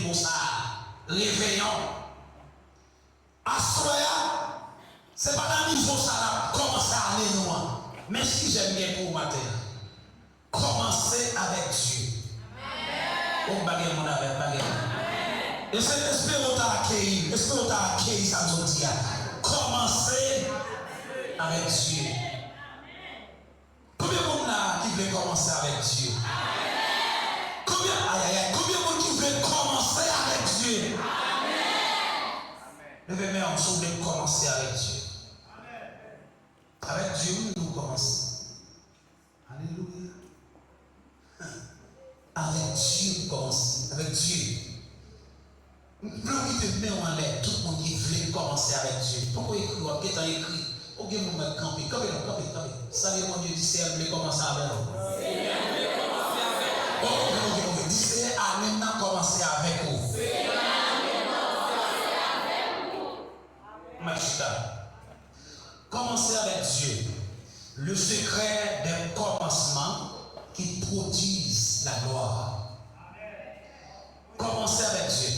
niveau ça. Réveillons. Assoya, c'est pas dans le niveau ça là, commencer à aller loin. Mais si j'aime bien pour matin, commencez avec Dieu. On bague mon avec bague. Et c'est l'esprit où t'as accueilli, l'esprit où t'as accueilli ça nous dit. Commencez avec Dieu. Combien de monde là qui veut commencer avec Dieu? Combien de monde qui veut commencer avec Dieu? Levez-moi en dessous de commencer avec Dieu. Avec Dieu, nous commençons. Alléluia. Avec Dieu, nous commençons. Avec Dieu. Nous voulons qu'il te met en l'air. Tout le monde qui veut commencer avec Dieu. Pourquoi écrire? Qu'est-ce qu'il écrit? Ok, vous me campez. Campez. Savez mon Dieu dit c'est elle veut commencer avec vous. Ok. Dit c'est elle maintenant commencer avec vous. Commencez avec Dieu. Le secret des commencements qui produisent la gloire. Commencez avec Dieu.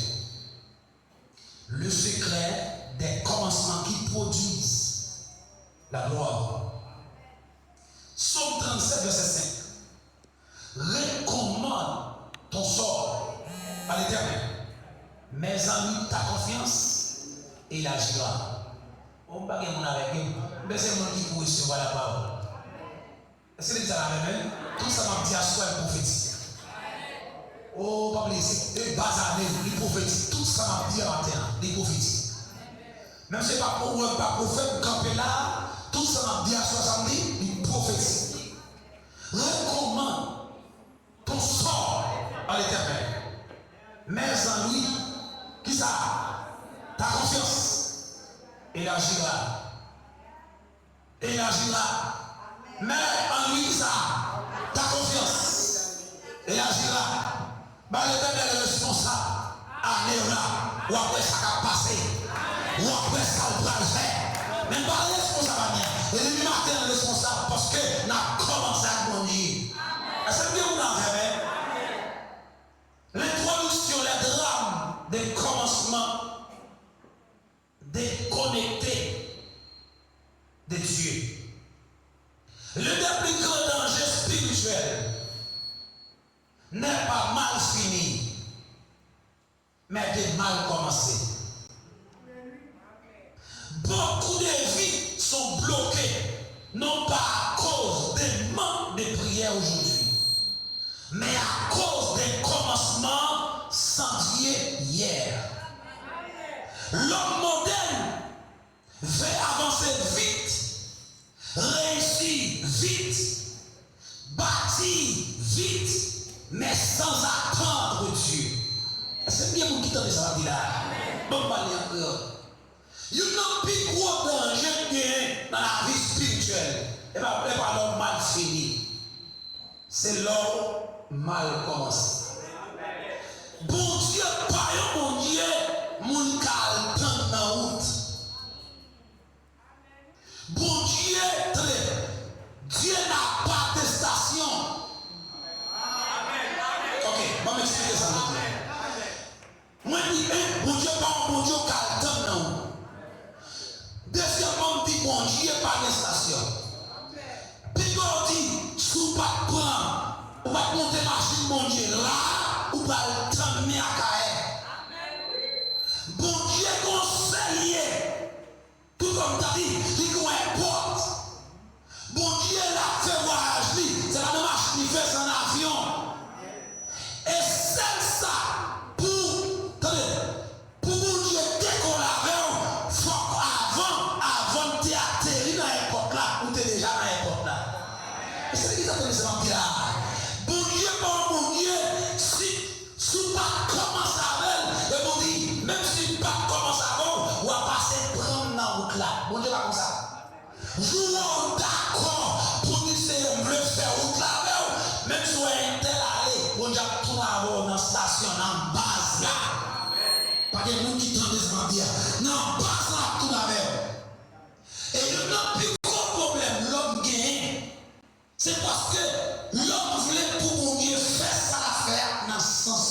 Le secret des commencements qui produisent la gloire. Psaume 37, verset 5. Recommande ton sort à l'Éternel. Mets en lui ta confiance et il agira. On ne peut pas avec lui, mais c'est moi qui peut recevoir la parole. Est-ce que c'est ça la même? Tout ça m'a dit à soi et prophétique. Oh, pas c'est basané, les prophétiques. Tout ça m'a dit à matin, les prophétiques. Même si ce n'est pas pour un prophète camper là, tout ça m'a dit à soi samedi, les prophétiques. Recommande ton sort à l'Éternel. Mets en lui, qui ça? Ta confiance. Il agira. Mais en lui, ça, ta confiance. Il agira. Bah, l'Éternel est responsable. Allez là. Ou après ça va passer. Ou après ça va le faire. Mais pas responsable. Et le matin est responsable parce que n'a commencé à grandir. Est-ce que bien vous l'avez? L'introduction, les drames des commencements déconnecté de Dieu. Le plus grand danger spirituel n'est pas mal fini, mais de mal commencé. Beaucoup de vies sont bloquées, non pas à cause des manques de prière aujourd'hui, mais à cause des commencements sans Dieu hier. L'homme moderne veut avancer vite, réussir vite, bâtir vite, mais sans attendre Dieu. C'est bien vous qui t'en ça dit là. Bon, parler encore. Il y a un plus gros danger dans la vie spirituelle. Et bien, pas l'homme mal fini. C'est l'homme mal commencé. Bon Dieu, pas bon Dieu. Mon calme dans la route. Bon Dieu n'a pas de station. Ok, je vais m'expliquer ça. Moi, je dis, bon Dieu, pas bon Dieu, calme dans la route. Deuxièmement, je dis, bon Dieu, pas de station. Puis on dit, sous pas de prendre, on va monter machine, bon Dieu, là, ou pas le temps de à caer. Bon Dieu conseiller, tout comme tu as dit, il importe. Bon Dieu l'a fait voyage, c'est la même marche qui fait en avion. Et c'est ça, pour bon Dieu décoller, il faut avant de atterrir dans l'aéroport là, ou tu es déjà dans l'aéroport là. Et c'est ce qui t'a donné ce là. Bon Dieu, si tu pas commencer avec, et bon Dieu, même si tu pas commencer avant, on va passer prendre dans la route là. Bon Dieu, pas comme ça. Jouons d'accord pour nous faire route là, même si on est tel aller, bon Dieu, tout là-haut dans la station, dans la base là. Pas de gens qui t'ont des dans la base là, tout là-haut. Et le plus gros problème, l'homme gagne, c'est parce que l'homme voulait pour mon Dieu faire ça l'affaire dans le sens.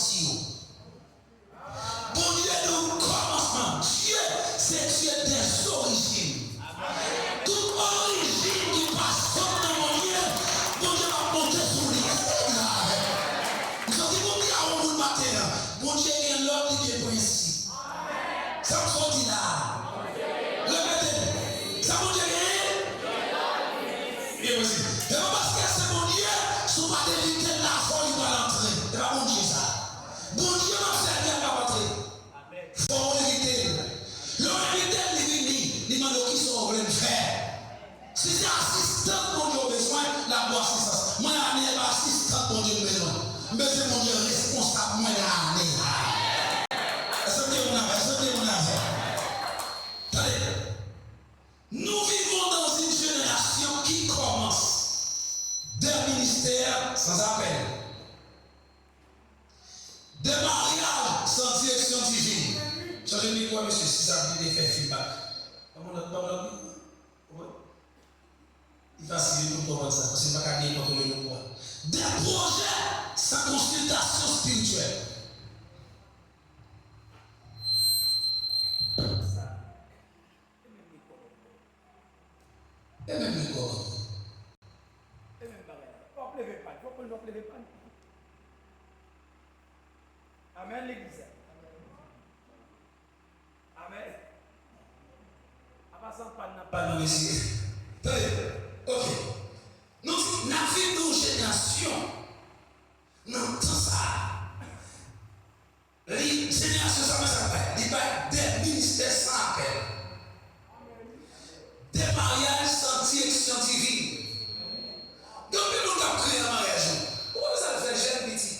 Changez de micro, monsieur, si ça veut dire faire feedback. Il est facile de comprendre ça, parce que c'est pas qu'à dire contrôler le poids. Des projets sans consultation spirituelle. Et même le corps. Et même pareil. Il faut lever pas. Il faut qu'on lever pas. Amen, l'église. Amen. Avant pas dans les ok. Nous avons une génération. Non, tout ça. Les générations, ça me s'appelle. Il y a des ministères sans appel. Des mariages sans direction divine. Donc, nous avons créé un mariage. Pourquoi ça fait jeune petit?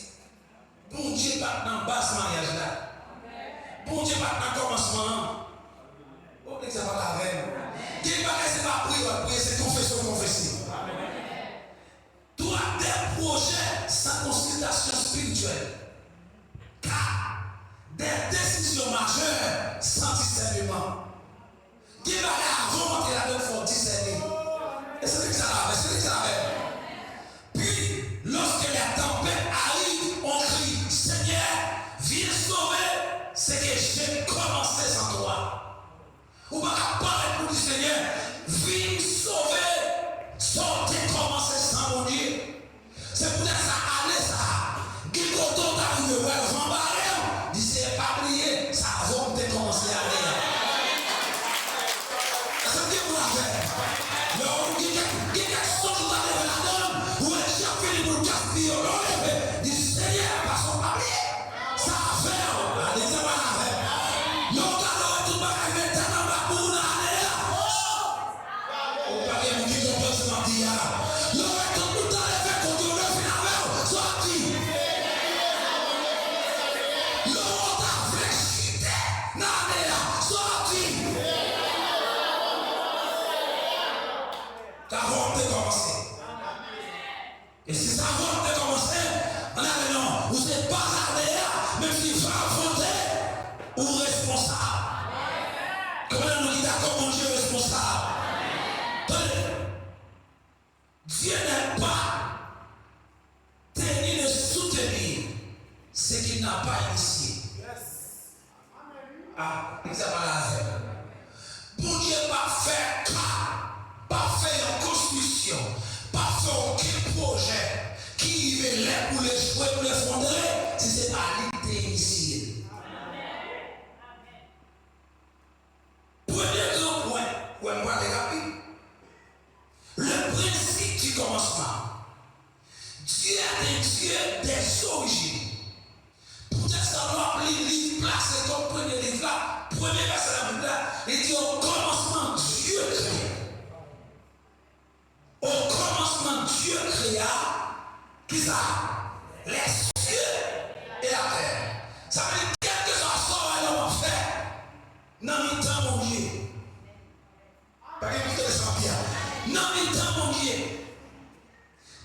Bon Dieu, pas dans le bas mariage là. Bon Dieu, pas dans le commencement. Bon Dieu, ça va la reine. Dieu, c'est pas prier, c'est confession, confesser. Toi, des projets sans consultation spirituelle. Car des décisions majeures sans discernement. Qui va aller avant de la faire discerner. Et c'est ce que ça va, c'est ce que ça va. Puis, lorsque les tempêtes arrivent, on crie, Seigneur, viens sauver ce que j'ai commencé sans toi. Ou pas apparaître pour dire, Seigneur, viens sauver ce que j'ai commencé sans mon Dieu. C'est pour ça ça, qui quand on arrive, ouais, Jean Barrel, dit, c'est pas prier, ça va te commencer à aller. C'est ce que vous avez. Et si ça va commencer, on a dit non, vous n'êtes pas allé, même si vous affrontez, ou responsable. Comment nous dit d'accord, mon Dieu est responsable? Dieu n'est pas tenu de soutenir ce qu'il n'a pas initié. Ah, ça va là. Bon Dieu pas faire cas, pas faire une construction, pas faire aucun projet qui est là pour les jouer, pour les fondrer, si ce n'est pas l'idée initiée. Premier grand point, où on va dégager, le principe du commencement. Dieu est un Dieu des origines. Peut-être ça doit appeler placer comme premier livre là, premier verset de la Bible là, il dit au commencement Dieu créa. Au commencement Dieu créa, qui ça? Les cieux et la terre. Ça veut dire quelque chose à l'homme a fait. Non, il t'a mon Dieu. Pas qu'il puisse le sentir. Non, il t'a mon Dieu.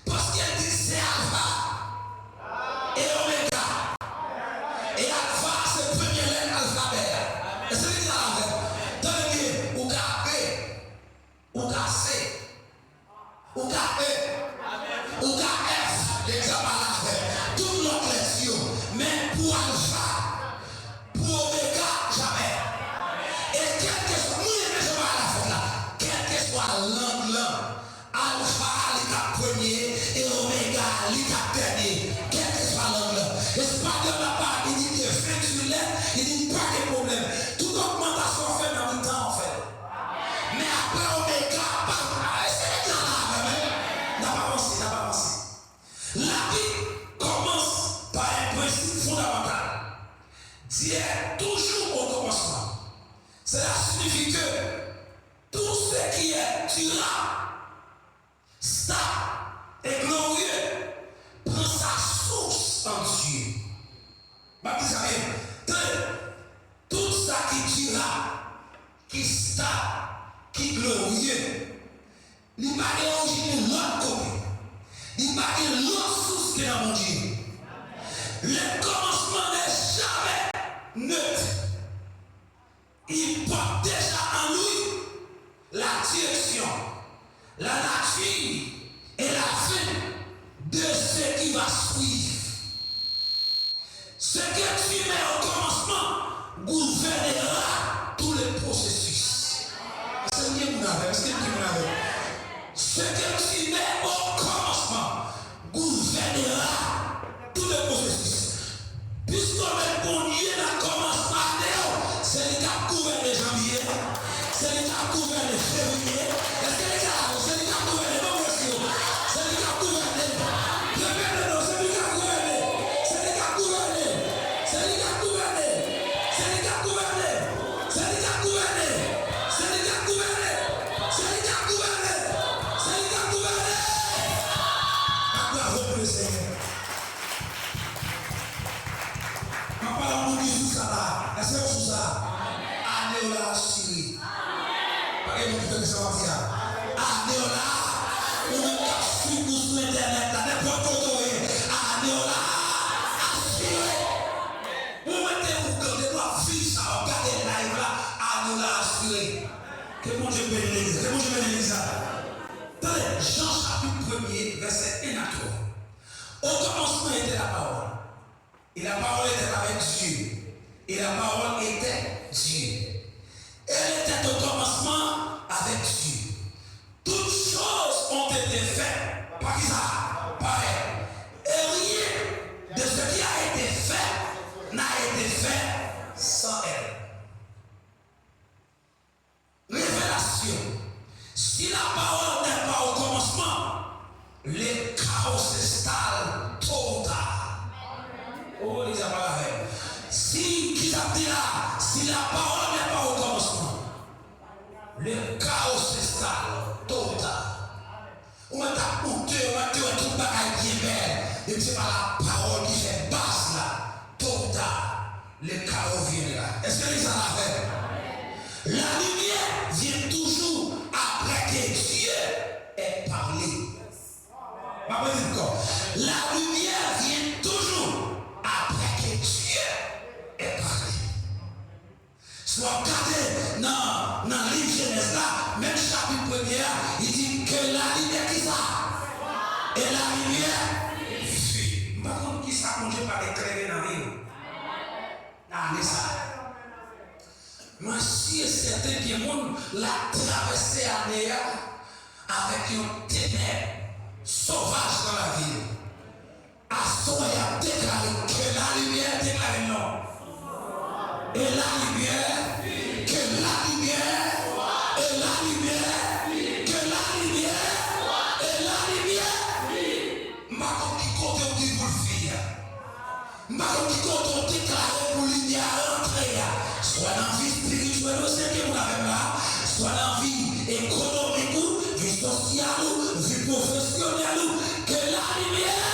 Parce qu'elle dit c'est Alpha et Oméga. Et Alpha, c'est le premier lettre alphabet. Et c'est ce qu'il a fait. Tenez, ou K, ou C, ou E, ou F, l'examen là fait. Tout l'autre leçon. Mais pour Alpha, pour Oméga, jamais. Et quel que soit, nous ne sommes pas à la fin là. Quel que soit l'angle, Alpha, l'étape premier, et Oméga, l'étape dernier. Quel que soit l'angle. Et c'est pas de la part, il dit que fin sur l'air, il dit pas de problème. Toute augmentation fait dans le temps en fait. Mais après Oméga, c'est là là, n'a pas avancé, n'a pas avancé. La vie commence par un principe fondamental. Dieu est toujours au commencement. Cela signifie que tout ce qui est durable, stable et glorieux prend sa source en Dieu. Tout ça qui est durable, qui est stable, qui est glorieux, il n'y a pas d'origine de l'autre côté. Il n'y a pas de l'autre source qui est dans mon Dieu. Le commencement n'est jamais neutre. il porte déjà en lui la direction, la nature et la fin de ce qui va suivre. Ce que tu mets au commencement gouvernera tous les processus. Est-ce que vous avez? Ce que tu mets au commencement gouvernera tous les processus. Puisque le bon Dieu n'a commencé à Néo, c'est lui qui a gouverné janvier, c'est lui qui a gouverné février, est-ce que les gars, c'est lui qui a gouverné, non, c'est lui qui a gouverné, répétez-le, c'est lui qui a gouverné, c'est lui qui a gouverné, c'est lui qui a gouverné, c'est lui qui a gouverné, c'est lui qui a gouverné, c'est lui qui a gouverné, c'est lui qui a gouverné, c'est lui qui a gouverné. Acclamons le Seigneur. Papa, on dit tout ça là. Est-ce que vous ça? Année là, chérie. Pas que vous faites ça comme ça. Année là, on est sur sur internet là, n'importe où. Année là, assuré. Vous mettez vous quand vous doit vivre ça, regardez live là. Année là, assuré. Que mon Dieu bénisse l'église. Que mon Dieu bénisse l'église. Attendez, Jean chapitre 1er, verset 1 à 3. Au commencement était la parole. Et la parole était avec Dieu. Et la parole était Dieu. Elle était au commencement avec Dieu. Toutes choses ont été faites par qui ça? Par elle. Et rien de ce qui a été fait n'a été fait sans elle. Révélation. Si la parole n'est pas au commencement, les chaos s'installent tôt ou tard. Oh, les amis, si qui t'a dit là, si la parole n'est pas au commencement, le chaos s'installe tôt ou tard. On va t'apporter, on va te dire tout le bagage qui est belle, et c'est pas la parole qui fait basse là, tôt ou tard, le chaos vient là. Est-ce que les amis fait? La lumière vient toujours après que Dieu ait parlé. La lumière vient toujours après que Dieu ait parlé. Soit regardez dans le livre Genèse là, même chapitre 1er, il dit que la lumière qui ça? Et la lumière fuit. Par contre, qui ça qu'on ne pas éclairer dans la vie? Ah, mais ça. Moi, si et certain que le monde l'a traversé à Néa avec une ténèbre sauvage dans la ville. À son il a déclaré que la lumière déclare non. Et la lumière, que la lumière, et la lumière, que la lumière, et la lumière. Marco qui compte au dit pour le faire. Marco qui compte au déclarer pour lumière rentrer. Soit dans la vie spirituelle aussi que vous l'avez là, soit dans la vie économique, vie sociale, vie professionnelle, que la lumière.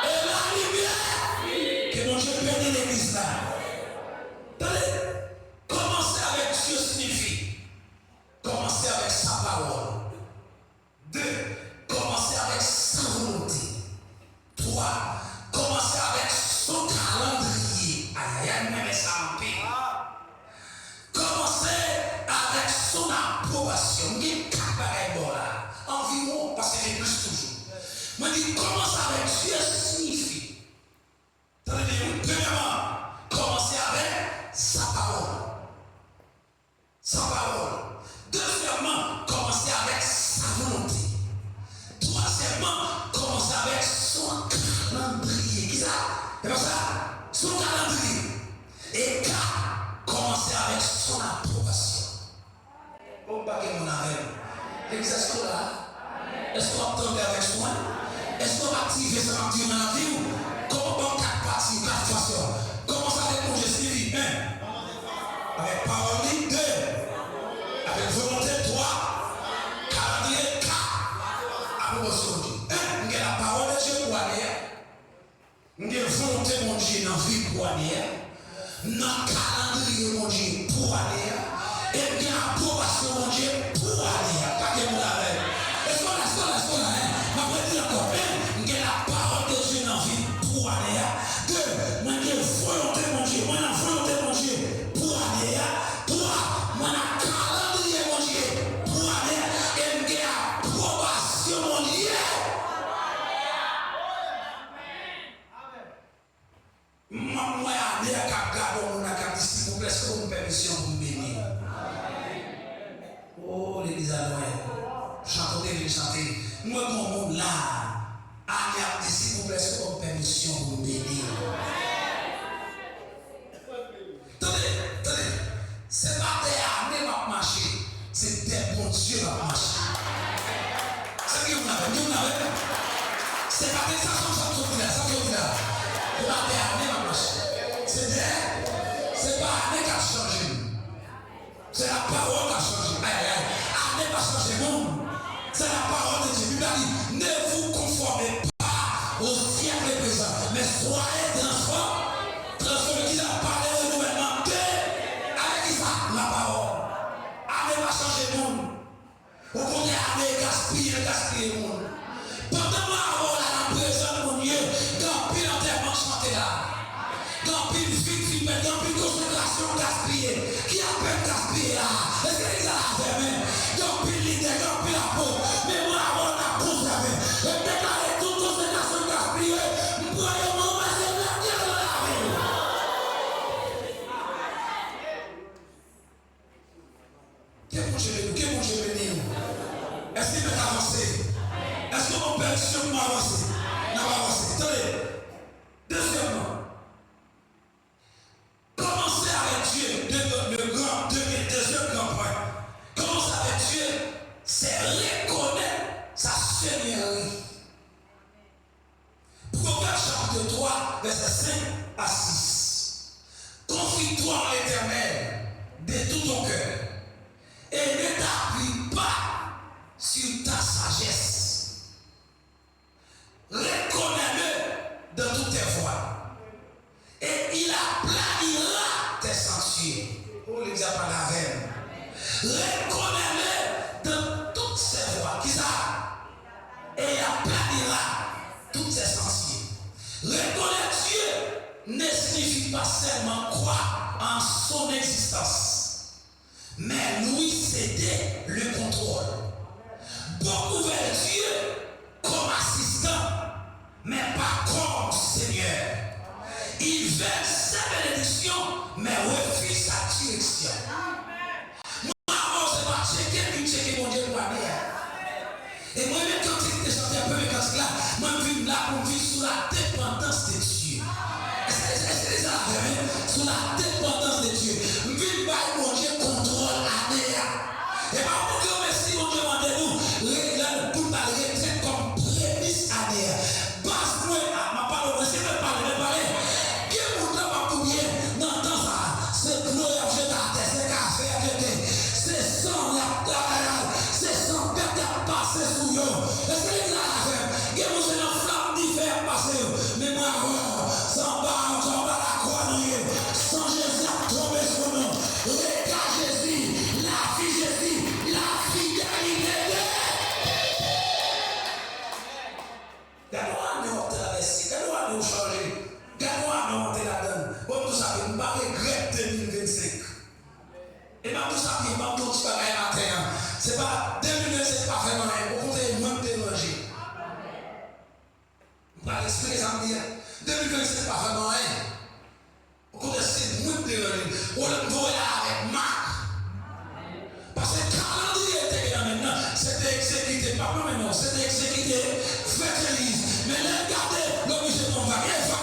Et la lumière, que mon Dieu bénisse l'église là. Commencer avec Dieu signifie commencer avec sa parole. 2. Commencer avec sa volonté. 3. Commencer avec son calendrier. Aïe, aïe, mais ça en paix. Commencer avec son approbation. Il y a 4 pareils là. Environ, parce que j'ai plus toujours. Moi, je dis commencer avec Dieu signifie. Premièrement, commencer avec sa parole. Sa parole. Deuxièmement, commencer avec sa volonté. Troisièmement, commencer avec son calendrier. Qui ça? C'est pas ça? Son calendrier. Et 4, commencer avec son approbation. Bon, pas que mon arrêt. Est-ce qu'on là? Est-ce qu'on entend avec soin? Est-ce qu'on va activer ça dans la vie? Comment on 4 parties, 4 façons? Comment ça avec mon Dieu suivi? 1. Avec parole 2. Avec volonté 3. Calendrier 4. Approbation de Dieu. 1. Nous avons la parole de Dieu pour aller. Nous avons la volonté de mon Dieu dans la vie pour aller. Dans le calendrier de mon Dieu pour aller. Et bien l'approbation de mon Dieu pour aller. Pas que vous l'avez. Est-ce qu'on a? Ma prédit encore. 1. Nous avons la parole de Dieu dans la vie pour aller. 2. Moi, j'ai volonté de mon Dieu. Moi, la volonté de mon Dieu pour aller. Moi, à l'air qu'à garder, on a qu'à dire, s'il vous plaît, est-ce que vous me permission pour me bénir? Oh, l'église à l'oreille. Chantez, chantez. Moi, mon monde là, à l'air, s'il vous plaît, est-ce que vous me permission pour me bénir? Attendez, c'est pas des armées qui vont marcher, c'est des bons dieux qui vont marcher. C'est ce que vous avez. C'est pas des ça là. C'est pas des armées qui vont marcher. C'est pas armée qui a changé. C'est la parole qui a changé. Armée va changer le monde. C'est la parole de Dieu. Il dit, ne vous conformez pas au siècle présent, mais soyez transformés. Transformés qui a parlé de gouvernement. Avec qui ça? La parole. Armée va changer le monde. Vous connaissez armée gaspiller le monde. Pendant moi, avant la présence de mon Dieu, dans pile enterrement chanté là. Dans pile victime, dans pile consécration gaspillée. Qui a peine gaspillé là? Est-ce que les gens la fermé? Dans pile l'idée, dans pile la peau. Mais moi, avant la conservé. Et déclarer toute consécration gaspillée. Vous croyez mon c'est la terre de la vie. Qu'est-ce que mon Dieu béni? Est-ce qu'il peut avancer? Est-ce que mon père sur moi avancer? Non, avancer. Attendez. Deuxièmement, commencer avec Dieu, deuxième grand point. Commencer avec Dieu, c'est reconnaître sa seigneurie. Proverbe chapitre 3, verset 5 à 6. Confie-toi en l'Éternel de tout ton cœur et ne t'appuie pas sur ta sagesse. Reconnais-le dans toutes tes voies et il aplanira tes sentiers. Oh, les diable à la reine. Reconnais-le dans toutes ses voies. Qui ça? Et il aplanira tous ses sentiers. Reconnaître Dieu ne signifie pas seulement croire en son existence, mais lui céder le contrôle. Beaucoup veulent Dieu comme assistant, mais pas comme Seigneur. Ils veulent sa bénédiction, mais refusent sa direction. Moi, avant, c'est pas checker mon Dieu pour aller. Et moi, même quand tu chanté un peu avec là, moi, je vis là pour vivre sous la dépendance de Dieu. Est-ce que les gens sous la dépendance de Dieu? Je vis par mon Dieu contrôle à l'air. Et pas pour que merci mon Dieu, demandez-nous, régler pour la retraite comme prémisse à l'air. Passe-moi à ma parole, c'est même pas de parler. Qui est mon temps pour bien? Non, dans ça, c'est gloire, je t'attends, c'est café, c'est sang, c'est sang, qui a passé sous eux. Est-ce que les gens ont fait? Vous êtes en flamme d'hiver passé. Mais moi, sans la croix, sans Jésus a tombé sur nous. Regarde Jésus, la vie Jésus, la fidélité. Garde-moi, nous traverser, garde-moi, nous changer, garde-moi, nous monter là-dedans. Comme tout ça, nous ne pas regretter 2025. Et même tout ça, il va tout faire à terre. C'est pas 2025, pas vraiment rien. Au contraire, même déranger. Par l'esprit, ça me dit, 2025, pas vraiment rien. Au contraire, c'est moins déranger. On le voit avec Marc. Parce que le calendrier était là maintenant, c'était exécuté, pas maintenant, c'était exécuté, faites l'église. Mais là, regardez, l'homme il se tombe, il va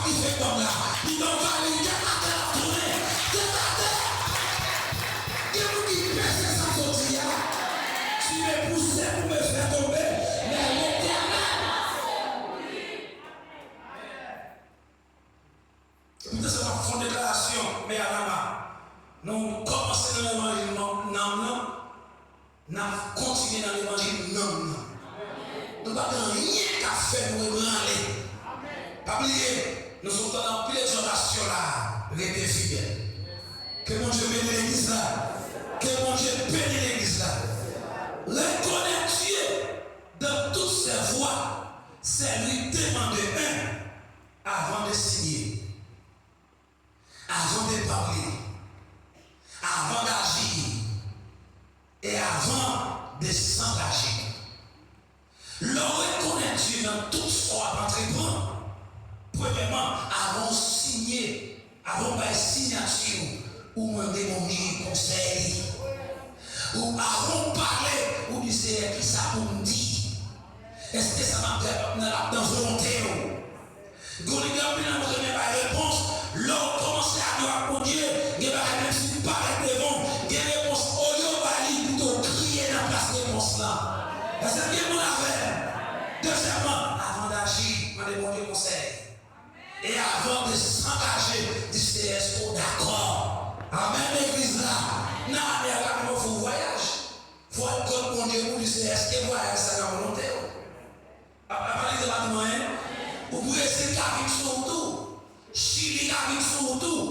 qui fait comme là. Il va aller, il va la tournée. Et vous qui pensez ça sortir, tu me poussé pour me faire tomber, mais l'Éternel. Peut-être c'est ma fond déclaration, mais à la main. Nous commençons dans l'évangile, non. Nous continuons dans l'évangile, non. Nous n'avons rien qu'à faire pour ébranler. Pas oublier, nous sommes dans plusieurs exhortations là, restez fidèles. Que mon Dieu bénisse l'église là. Que mon Dieu bénisse l'église là. Reconnaître Dieu dans toutes ses voies, c'est lui demander avant de signer, avant de parler, avant d'agir et avant de s'engager. Le reconnaître Dieu dans tout ce qu'on va entreprendre. Premièrement, avant de signer ou me demander conseil, ou avant de parler, ou du Seigneur qui ça pour me dire, est-ce que ça m'a fait dans volonté? Quand les gars ne me pas réponse, l'homme commence à dire à Dieu, il va même si pas devant, il y a une réponse, au lieu de plutôt crier dans la place de réponse là. Est-ce que mon affaire? Deuxièmement, avant d'agir, je vais demander conseil. Et avant de s'engager, du Seigneur, est-ce qu'on est d'accord? Amen, l'église là. Non, mais il faut un voyage. Il faut être comme mon Dieu, vous dites, est-ce que voyage, c'est la volonté? Après, les événements, vous pouvez essayer de vivre sur tout. Chili a vivre sur tout.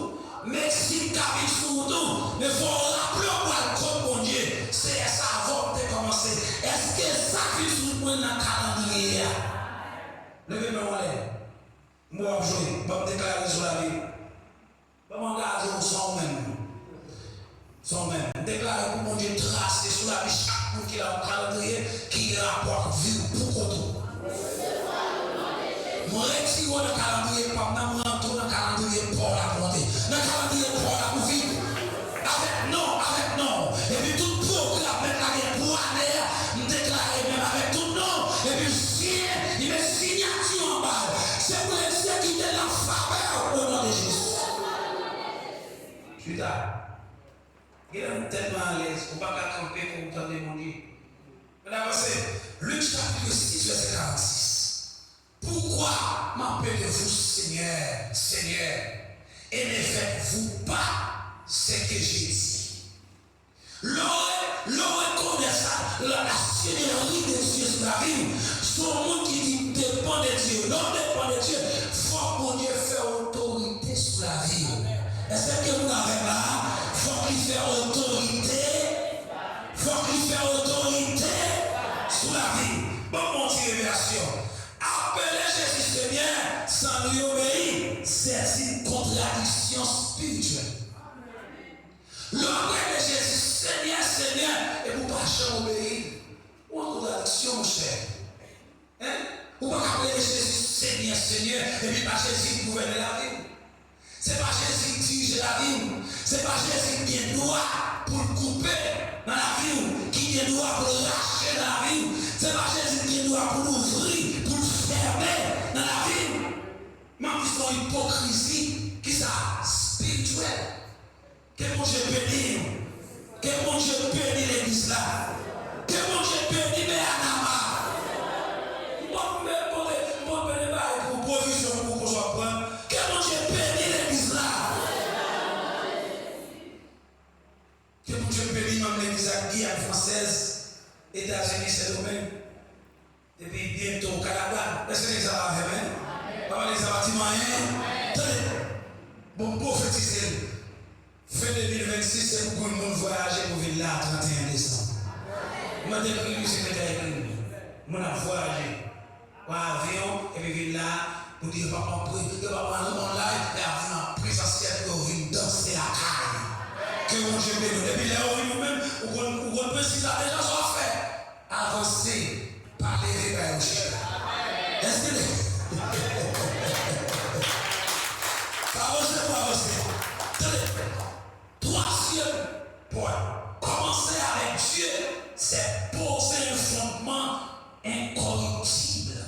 Mexique a vivre sur tout. Mais il faut rappeler comme mon Dieu, c'est sa volonté commencer. Est-ce que ça vit sur le calendrier? Levez-moi les. Moi, je vais déclarer sur la vie. Je vais m'engager au son même. Son même. Déclarer pour mon Dieu tracer sur la vie chaque monde qui a un calendrier qui rapporte vie pour tout. Moi, retire le calendrier pour me rentrer dans le calendrier pour la volonté. Dans le calendrier pour la vie. Avec non. Et puis tout programme, même avec pour année, me déclarer même avec tout non. Et puis il met signature en bas. C'est pour exécuter la faveur au nom de Jésus. Putain. Il est tellement à l'aise. On ne peut pas camper pour vous entendre mon Dieu. Maintenant, c'est Luc chapitre 6, verset 46. Pourquoi m'appelez-vous Seigneur, Seigneur, et ne faites-vous pas ce que j'ai dit? L'on connaît ça, la seigneurie de Dieu sur la vie. Son monde qui dit dépend de Dieu, non dépend de Dieu. Faut que mon Dieu fasse autorité sur la vie. Est-ce que vous n'avez pas? Faut qu'il fasse autorité. Faut qu'il fasse autorité sur la vie. Bon, mon Dieu, révélation. Appeler Jésus Seigneur sans lui obéir, c'est une contradiction spirituelle. L'obéir de Jésus Seigneur, Seigneur, et vous ne pouvez pas obéir. Ou en contradiction, mon cher. Hein? Vous ne pouvez pas appeler Jésus Seigneur, Seigneur, et puis pas Jésus qui gouverne la vie. Ce n'est pas Jésus qui dirige la vie. Ce n'est pas Jésus qui est droit pour le couper dans la vie, qui est droit pour le lâcher dans la vie. Ce n'est pas Jésus qui est droit pour l'ouvrir, pour le fermer dans la vie. Même qui sont hypocrisie, qui sont spirituelle. Que mon Dieu bénisse. Que mon Dieu bénisse l'église là. Que mon Dieu bénisse mes anamas. Moi, je ne bénis pas pour provision pour qu'on soit prêt. Que mon Dieu bénisse l'église là. Que mon Dieu bénisse même l'église Guyane française, États-Unis, c'est le même. Depuis bientôt au Canada. Est-ce que ça va faire? Pas mal, ça va dire tenez, bon, prophétiser. Fin 2026, c'est pour que le monde voyage pour venir là, 31 décembre. Je vais décrire le secrétaire écrit. Je vais voyager en avion et puis venir là pour dire papa, on prie, que papa, nous sommes là et avion en présentiel pour venir danser la caille. Que mon Dieu bénisse. Et puis là, nous-mêmes, on peut si ça déjà soit fait. Avancer par les réveils au chien. Est-ce que avancer pour avancer. Troisième point. Commencer avec Dieu, c'est poser un fondement incorruptible.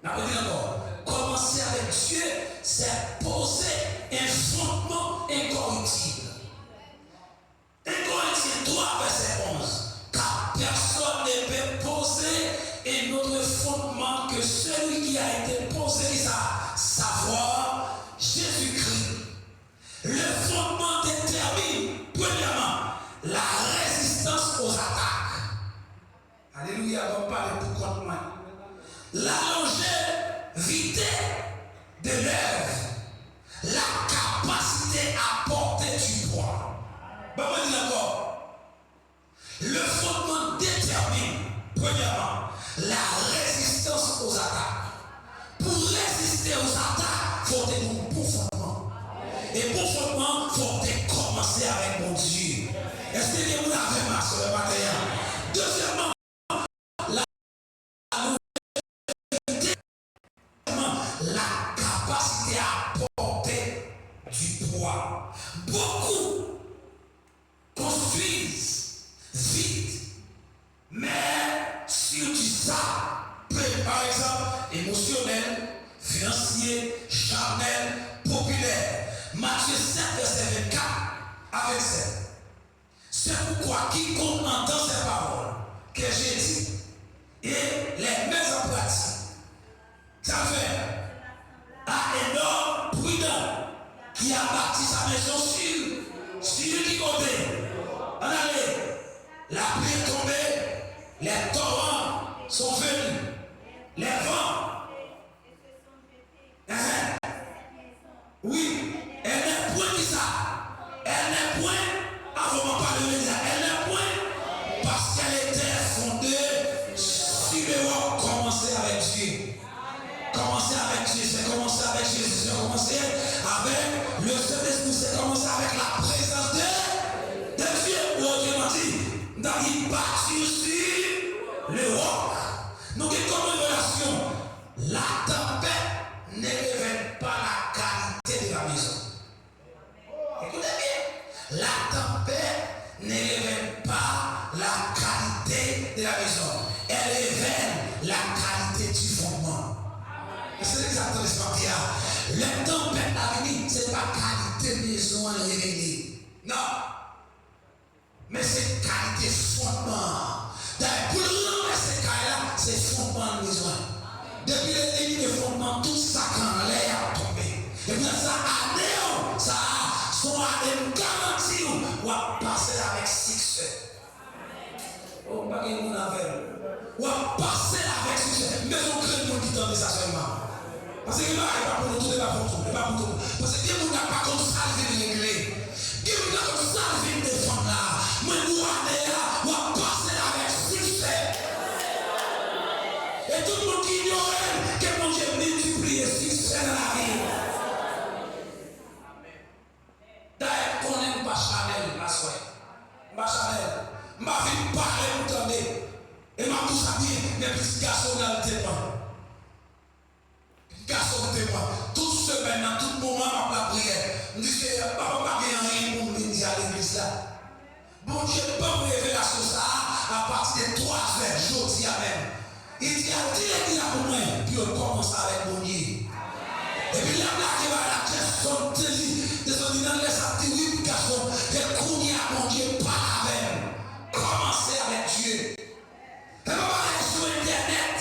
N'apprenez encore. Commencer avec Dieu, c'est poser un fondement incorruptible. 1 Corinthiens 3, verset 11. Car personne ne peut poser un autre fondement que celui qui a été posé, à savoir Jésus-Christ. Le fondement détermine, premièrement, la résistance aux attaques. Alléluia, on va parler pour contre moi. La longévité de l'œuvre, la capacité à porter du poids. Bon, on dit encore. Le fondement détermine, premièrement, la résistance aux attaques. Pour résister aux attaques, il faut des bons fondements. Et pour fondement, il faut commencer avec mon Dieu. Est-ce que vous avez ma soeur le matin? Deuxièmement, la capacité à porter du poids. voir. Beaucoup construisent vite, mais surtout ça, par exemple, émotionnel, financier, charnel, populaire. Matthieu 7, verset 24 à 27. C'est pourquoi quiconque entend ces paroles que j'ai dit et les met en pratique, ça fait un énorme prudent qui a bâti sa maison sur qui côté. En allée, la pluie est tombée, les torrents sont venus, les vents. Oui, elle n'est point qui ça. Elle n'est point, avant de parler de ça, elle n'est point parce qu'elle était fondée sur le roc. Commencer avec Dieu. Commencer avec Dieu, c'est commencer avec Jésus, c'est commencer avec le Saint-Esprit, c'est commencer avec la présence de Dieu. Ou autrement dit, dans une bâture sur le roc. Nous avons comme une relation. La tempête ne révèle pas la qualité de la maison. Écoutez bien. La tempête ne révèle pas la qualité de la maison. Elle révèle la qualité du fondement. C'est exactement ce qu'on dit. La tempête à venir, ce n'est pas qualité de maison à révéler. Non. Mais c'est qualité fondement. Pour le renverser, c'est fondement de maison. Depuis le début de fondement, tout ça quand l'air a tombé. Et puis ça a néant, ça a son une garantie ou va passer avec succès. Oh, pas que nous n'avons. Ou va passer avec succès. Mais on crée le monde qui donne ça seulement. Parce que il n'est pas pour nous, tout n'est pas pour tout. Parce que Dieu nous n'a pas comme ça de régler. Dieu nous n'a comme ça de défendre là. Mais nous, on va passer avec succès. Et tout le monde qui ignore que mon Dieu multiplie succès dans la vie. D'ailleurs, qu'on n'aime pas Chanel, ma soeur. Ma Chanel, ma vie parler, vous entendez. Et ma tout ça bien, mais petits garçons dans le témoin. Garçon de témoin. Toute semaine, dans tout moment, ma prière. Je dis que papa m'a rien pour me dire à l'église là. Bon Dieu, pas me révéler sur ça à partir de 3 heures, jeudi à même. Il dit à dire qu'il a pour moi, puis on commence avec mon Dieu. Et puis là, qui va la question de son dans les activités, garçon, et qu'on y a mon Dieu, pas avec. Commencez avec Dieu. Et on va aller sur Internet.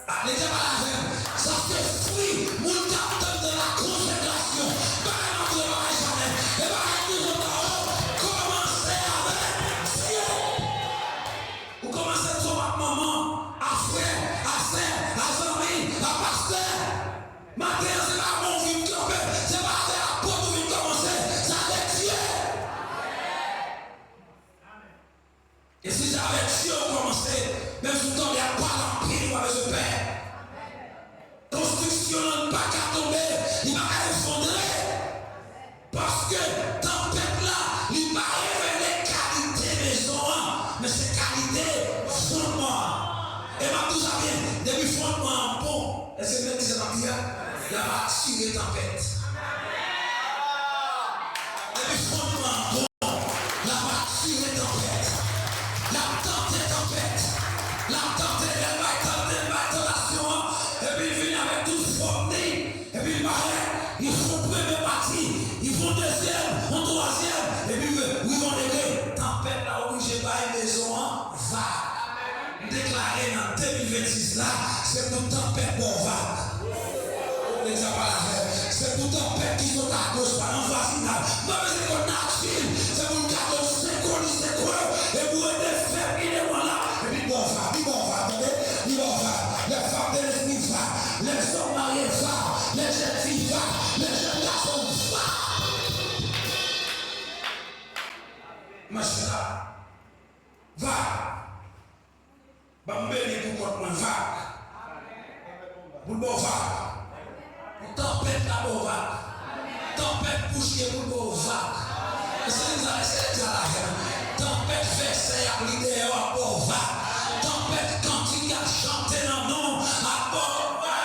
Allez, pas la même. Ça fait fruit, mon capteur de la consécration. Pas notre mariage jamais. Et pas avec nous autres. Commencez avec Dieu. Vous commencez sur votre maman, à frère, à sœur, à famille, à pasteur. Maintenant, c'est pas mon vie de camper. C'est pas avec la porte où vous commencez. C'est avec Dieu. Et si c'est avec Dieu, vous commencez, même si vous tombez à pas l'empire, vous avez ce Père. Construction n'a pas qu'à tomber, il va effondrer. Parce que tempête là, il va révéler qualité maison, mais c'est qualité fondement. Et ma tout ça vient, depuis fondement bon, est-ce que vous dites ça dans il va assurer tempête. Depuis fondement bon, il va assurer tempête. La tempête. La tempête, elle va être relation. Et puis il vient avec tout fondé. Et puis il va ils font première partie, ils font deuxième, en troisième. Et puis ils vont régler. Tempête là où j'ai pas une maison, va. Déclarer en 2026 là, c'est pour tempête pour vague. C'est pour tempête qui sont à gauche, par un voisinage. Mais c'est qu'on a c'est pour le cadeau, c'est quoi. Et vous êtes faire, il est là. Et puis bon va, attendez, il va. Les femmes de l'esprit va, les hommes mariés va, les jeunes filles va, les jeunes garçons va. Machin va. Bambé pour contre moi va. Pour bon va. Tempête la bon va. Tempête bouche pour bon va. C'est ça. Tempête versée à l'idée à bon va. Tempête cantique à chanter dans nom à bon va.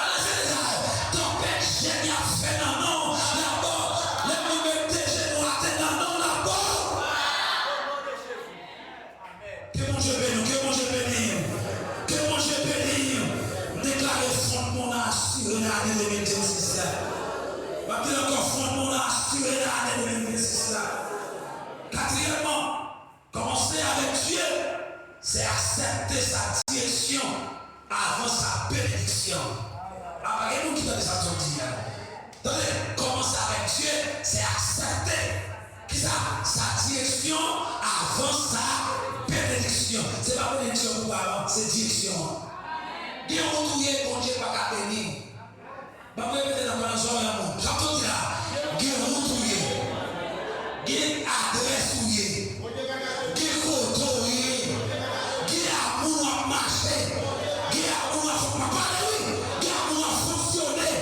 Tempête génie à faire dans nom à bon. Les mots de c'est accepter sa direction avant sa bénédiction. Ah, il y a qui donne ça dit. Attendez, commencer avec Dieu, c'est accepter sa direction avant sa bénédiction. C'est pas bénédiction pour avant, c'est direction. Bien retrouvé, bon Dieu, pas qu'à bénir. Je vais répéter dans la zone. J'entends là. Bien retrouvé. Bien adresse ouillé. Bien côtoyé. Bien amour à marcher. Bien amour à parler. Bien amour à fonctionner.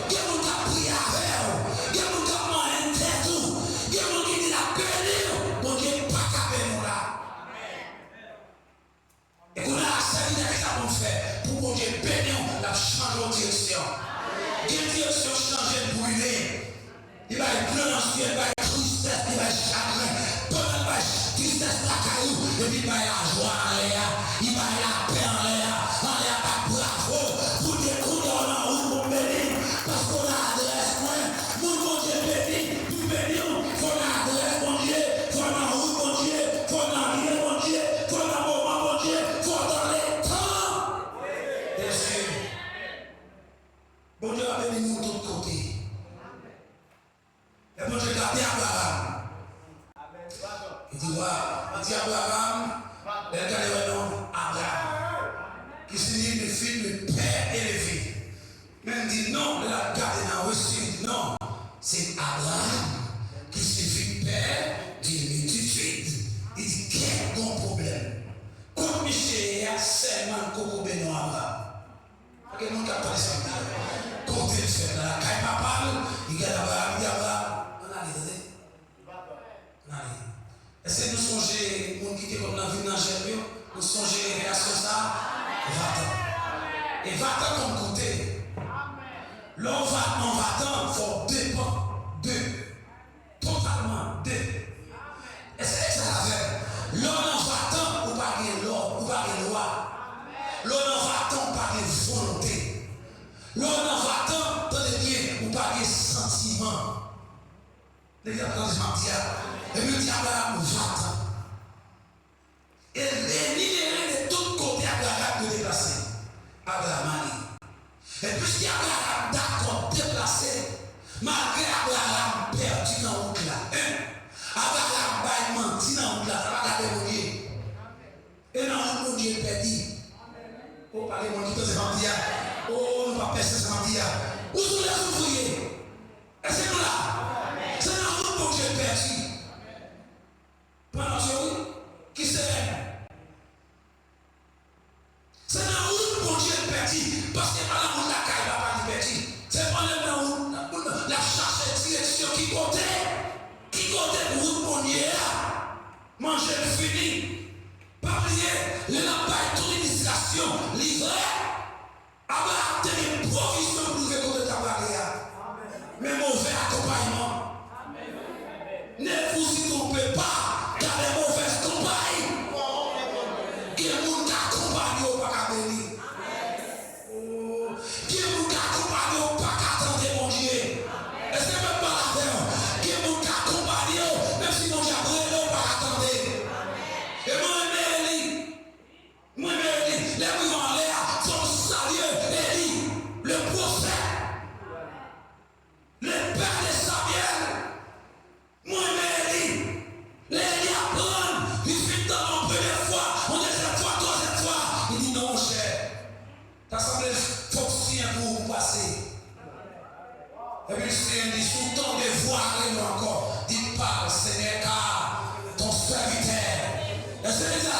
Bien amour à prier avec. Bien amour à manger tout. Bien amour qui dit la bénir. Bon Dieu, pas qu'à bénir là. Et qu'on a servi avec ça qu'on fait. Pour bon Dieu bénir, la changer de direction. Quelle direction changer de brûler? Il va être plein d'anciens, il va être tristesse, il va être chagrin. Pendant qu'il va être tristesse, la caillou, et puis il va y avoir joie en l'air, il va y avoir paix en l'air, pas bravo, pour découvrir en route pour bénir, parce qu'on a adresse, mon Dieu béni, pour bénir, il faut l'adresse, mon Dieu, il faut en route, mon Dieu, il faut en rien, mon Dieu, il faut en moment, mon Dieu, il faut dans les temps. Bien sûr. Bon Dieu a béni nous de tous côtés. Et bon Dieu a gardé Abraham. Il dit, il dit Abraham, il a gardé le nom Abraham, qui signifie le fils, le père élevé. Mais il dit non, il a gardé dans le reçu. Il dit non, c'est Abraham qui signifie père d'une multitude. Il dit, quel bon problème. Comme Michel a seulement Coco Beno Abraham. Quel monde a parlé ça? Quand il fait là, quand il m'a parlé, il regarde Abraham, il dit Abraham, on a les est-ce que nous songez, mon qui était comme dans la vie d'Angèle, nous songez réaction ça? Va-t'en. Et va-t'en comme côté. L'on va-t'en, il faut dépendre d'eux. Totalement d'eux. Est-ce que ça va faire? L'on en va-t'en, ou pas de l'or, ou pas de loi. L'on en va-t'en, pas de volonté. L'on en va-t'en, tenez bien, ou pas de sentiment. Les gars, quand je m'en dis, et puis dit Abraham, va-t'en. Et libérer de tous côtés Abraham de déplacer. Abraham a dit. Et puisqu'il Abraham d'accord déplacé, malgré Abraham perdu dans le route là. Abraham va menti dans le route là, ça va garder mon Dieu. Et dans le monde Dieu perdu. Oh, parlez mon Dieu, c'est menti. Oh, nous pas personne, c'est menti. Où sont les ouvriers? Est-ce que nous là? C'est dans le monde Dieu perdu. Pendant ce oui, qui c'est? C'est dans la route mon Dieu perdu. Parce que dans la route la caille va pas perdu. C'est pas dans la route la chasse et direction qui comptait pour route mon Dieu. Manger le fini. Pas oublier, les lampes de l'administration livrées. Abraham a une provision pour ouvrir contre ta barrière. Mais mauvais accompagnement. Ne vous y trompez pas, car les mauvaises compagnies. Qui est mon accompagné au pas béni. Qui est mon accompagné au pas attendre mon Dieu. Est-ce que même pas la terre? Qui est mon accompagné, même si mon Dieu a brûlé au pas attendre. Et moi, Élie, les mouvements en l'air sont sérieux. Élie, le prophète, le père de Samuel. Moi, Élie, Élie apprend, il fit dans la première fois, on deuxième fois, troisième fois. Il dit non, cher, t'as semblé fonctionner pour vous passer. Et puis, il dit, sous ton devoir, il encore, dit parle, Seigneur, car ton serviteur. Est-ce que les a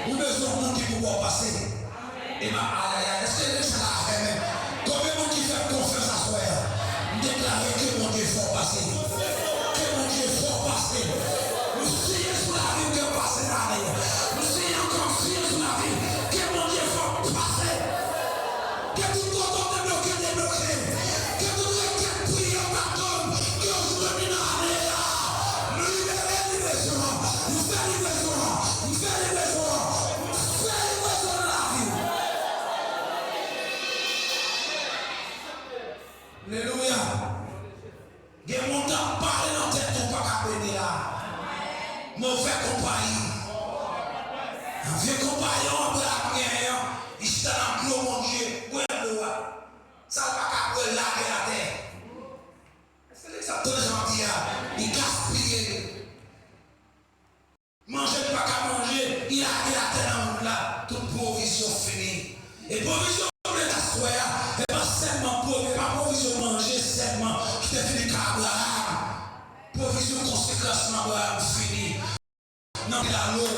ou besoin de monde qui peut passer? Et ma aïe, est-ce que les a combien de monde qui fait confiance à soi? Déclarer que mon Dieu faut passer. Que mon Dieu faut passer. Nous signons sur la vie que passer l'année. Nous signons confiance sur la vie. Que mon Dieu faut passer. Que tout le monde débloqué. Que tout le monde prie en pardon. Que vous venez dans l'année là. Nous libérer livraison. Nous faire livraison. Nous faire livraison. Nous faire livraison dans la vie. Alléluia. Il y a mon temps parler dans tête pour pas bénir là. Mauvais compagnie. vieux compagnon après la guerre, il s'est dans le mon Dieu, ça va pas la terre. Est-ce que ça te dit, il gaspille. Manger pas qu'à manger, il a la terre dans le monde là, toute provision finie. Et provision de la soie, et pas seulement provision manger, seulement qui te fini qu'Abraham. Provision conséquence d'Abraham fini. Non, il a l'eau.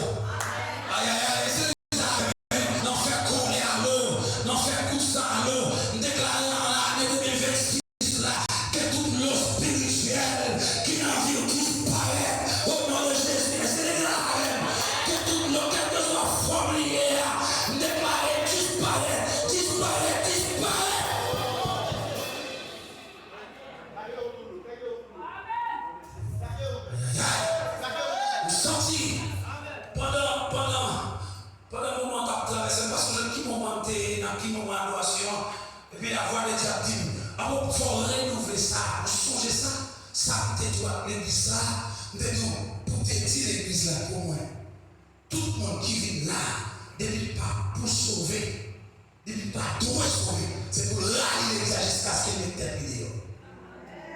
Aïe, aïe, aïe, c'est ça. Non, faire couler à l'eau. Non, faire couler à l'eau. Déclarer dans l'année 2026 là, que toute l'eau spirituelle qui n'a vu disparaît au nom de Jésus. C'est déclaré que toute l'eau, quelle que soit formulée, déclarer disparaît, disparaît, disparaît. Senti pendant le moment de traverser, parce que qui moment dans qui moment d'adoration, et puis la voix de Dieu dit, il faut renouveler ça, changer ça, ça peut-être doit l'église ça, pour te dire l'église là pour moi. Tout le monde qui vient là, depuis pas pour sauver, depuis pas tout sauver, c'est pour rallier l'église jusqu'à ce qu'elle ait terminé.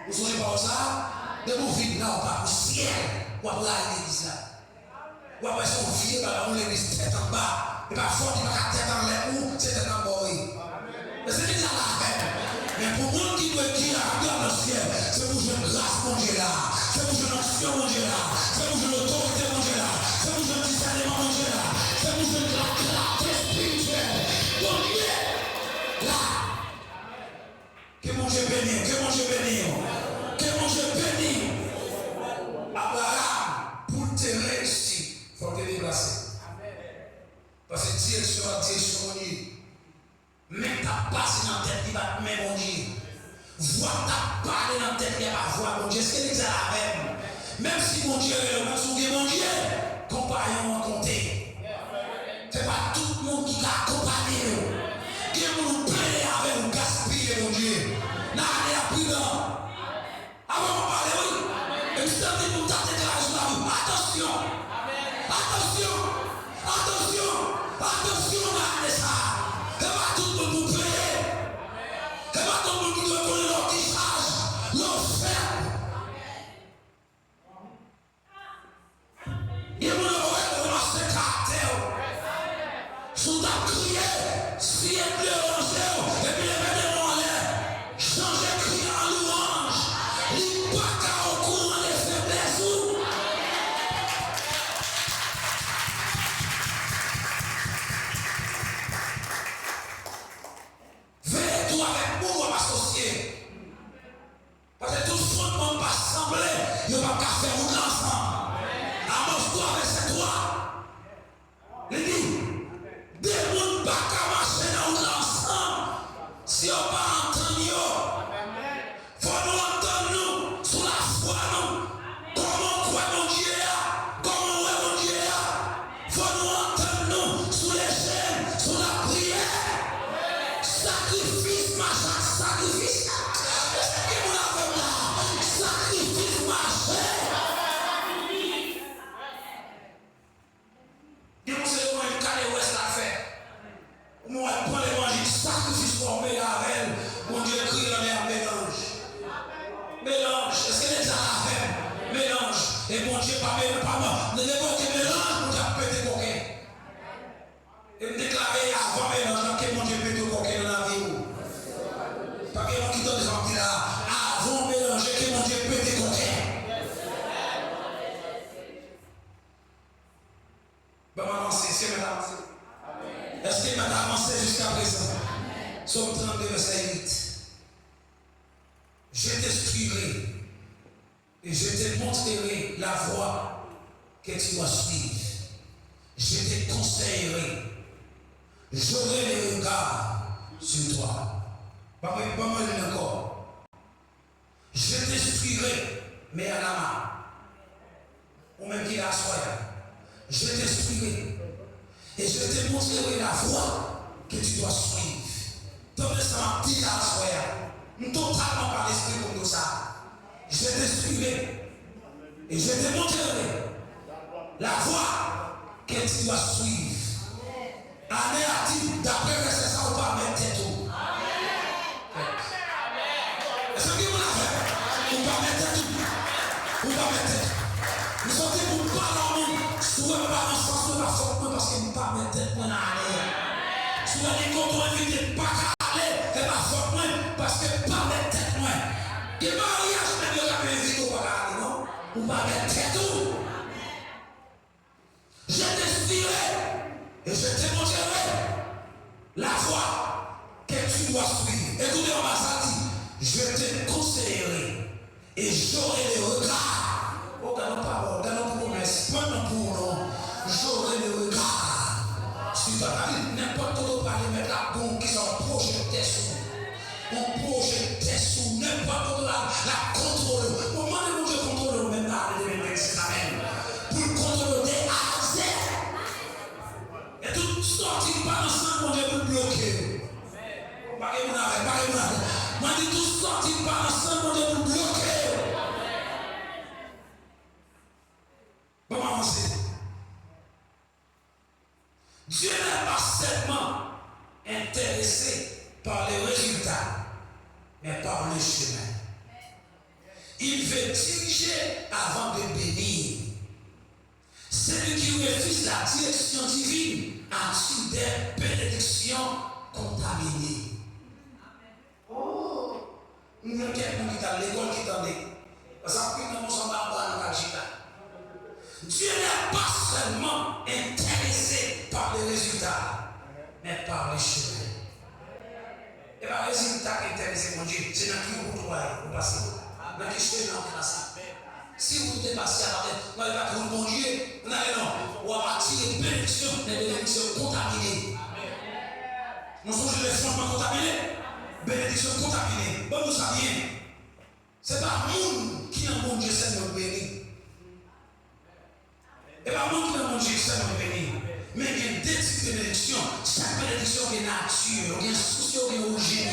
Vous savez pas ça? De vous vivre là, on va au ciel, on va rallier l'église là. Ou après son vieux, on l'église tête en bas. Et parfois, il va tête en l'air ou c'est tête en bas. Mais c'est déjà la peine. Mais pour moi qui doit dire dans le ciel, c'est pour jouer grâce mon Dieu là. C'est pour jouer l'action mon Dieu là. C'est pour jouer l'autorité mon Dieu là. C'est pour jouer le discernement mon Dieu là. C'est pour jouer la clarté spirituelle. Mon Dieu là. Que mon Dieu bénisse. Que mon Dieu bénisse. Que mon Dieu bénisse. Abraham, pour te réussir. Il faut te déplacer. Parce que Dieu sera direction mon Dieu. Même ta passé dans la tête qui va te mettre mon Dieu. Voir ta parler dans la tête qui va voir mon Dieu. Est-ce que c'est la même? Même si mon Dieu est là, mon Dieu, compagnon en compter. C'est pas tout le monde qui l'a accompagné. Qui est nous plaît avec nous gaspiller mon Dieu. N'a rien appris là. Avant de parler, oui. Et puis ça dit pour ta déclaration là. Attention. Attention, attention, attention, Vanessa. Et pas tout le monde vous plaît. Et pas tout le monde qui doit connaître leur visage, leur ferme. Il y a mon oreille pour lancer caractère. Sous ta criée, si elle plaît au lanceur, et puis les mettre en l'air. Changer crier en louange. Il n'y a pas qu'à au courant des faiblesses. Veille-toi avec moi, on va m'associer. Parce que tout ce monde ne va pas sembler, il ne va pas faire route l'ensemble. Amuse-toi avec cette toi. Il dit, des gens ne vont pas marcher dans route l'ensemble. Si on ne va pas entendre, il faut nous entendre nous, sous la foi nous. Comment on croit mon Dieu, comment on est mon Dieu. Il faut nous entendre nous, sous les chaînes, sous la prière. Sacrifice, machin, sacrifice. Est-ce que vous l'avez là? Sacrifice, machin. Dis-moi, c'est comment une calé ouest l'a fait. Moi, je prends l'évangile, sacrifice formé à elle. Mon Dieu crie dans l'air, mélange. Mélange. Est-ce que les gens la fait? Mélange. Et mon Dieu, pas moi. Ne l'évoquez mélange, mon Dieu, pété coquin. Et me déclarer avant mélange, que mon Dieu pété coquin dans la vie. Pas que mon qui donne des gens là. Avant mélanger, que mon Dieu pété coquin. Ben, m'avancer, c'est m'avancer. Est-ce qu'il m'a avancé jusqu'à présent? Somme 32, verset 8. Je t'instruirai et je te montrerai la voie que tu dois suivre. Je te conseillerai. J'aurai les regards sur toi. Pas mal encore. Je t'instruirai, mais à la main. Ou même qu'il a soya. Je t'instruirai. Et je te montrerai la voie que tu dois suivre. Donc, ça m'a dit à soya. Nous totalement par l'esprit comme tout ça. Je t'instruirai. Et je te montrerai la voie que tu dois suivre. Année a dit, d'après verset ça, on va mettre tête. Est-ce que vous l'avez fait? On va mettre tête. On va mettre tête. Nous sommes dit pour pas dans le monde. Souvent, pas dans le sens de la forme parce que nous ne pas mettre tête pour aller. Souvent, les contrôles invités pas qu'à aller, et pas forme parce que pas mettre tête. Et mariage, même le rappel invité pour aller, non? On va mettre tête. Je t'inspirerai et je te montrerai la voie que tu dois suivre. Écoutez, on va ça dit, je te conseillerai et j'aurai les regards. Oh, dans nos paroles, dans nos promesses, pas dans pour nous, j'aurai les regards. Si tu as dit, n'importe où parler, mettre la bombe qui sont projetés sous. On projette sous n'importe où la contrôle. Au moment où je contrôle, même là, c'est la même. Pour contrôler à Z. Et tout sorti par ensemble, on est bloqué. Moi, dit tout sorti par ensemble, on est bloqué. Comment avancer? Dieu n'est pas seulement intéressé par les résultats, mais par le chemin. Il veut diriger avant de bénir. Celui qui refuse la direction divine a-t-il des bénédictions contaminées? Oh, nous avons quelqu'un qui est à l'école qui t'en est. Parce que nous sommes dans la Dieu n'est pas seulement intéressé par les résultats, mais par le chemin. Et par les résultats qui intéressent mon Dieu, c'est dans qui vous passez. Dans qui chemin vous passez. Si vous dépassez à la tête, vous n'allez pas pour mon Dieu, vous n'allez non. Ou à attirer des bénédictions contaminées. Nous sommes les fondements contaminés, bénédictions contaminées. Bon, nous savions, ce n'est pas monde qui est un bon Dieu, c'est notre béni. Et pas monde qui est un bon Dieu, c'est notre béni. Mais il y a des types de bénédictions. Chaque bénédiction est nature, il y a souci, il y a origine.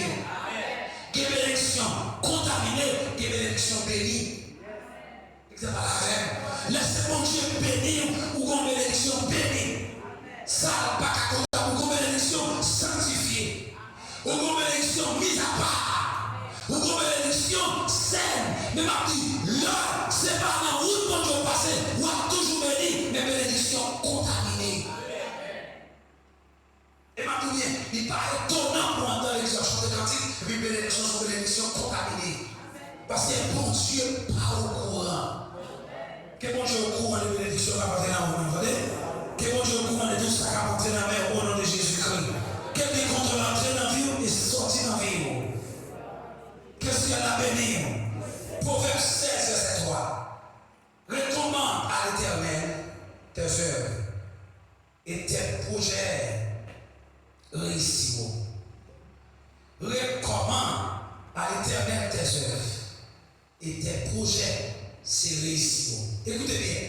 Il y a des bénédictions contaminées, il y a des bénédictions bénies. C'est pas la même. Laissez mon Dieu bénir ou une bénédiction bénie. Ça n'a pas qu'à compter ou une bénédiction sanctifiée. Ou une bénédiction mise à part. Ou une bénédiction saine. Mais m'a dit, là, c'est pas dans route pour Dieu passer. Ou a toujours béni, mais bénédiction contaminée. Et m'a dit bien, il paraît étonnant pour entendre l'exercice de cantique, et puis bénédiction sur bénédiction contaminée. Parce que bon Dieu pas au courant. Que bon Dieu au courant de bénédiction qui va passer dans vous, vous voyez? Que bon Dieu au courant de tout ça qui va passer dans la mer au nom de Jésus-Christ. Quel est contre l'entrée dans la vie et sortir dans la vie? Qu'est-ce qu'il y a à bénir? Proverbe 16, verset 3. Recommande à l'Éternel tes œuvres et tes projets réussiront. Recommande à l'Éternel tes œuvres et tes projets se réussiront. Écoutez bien.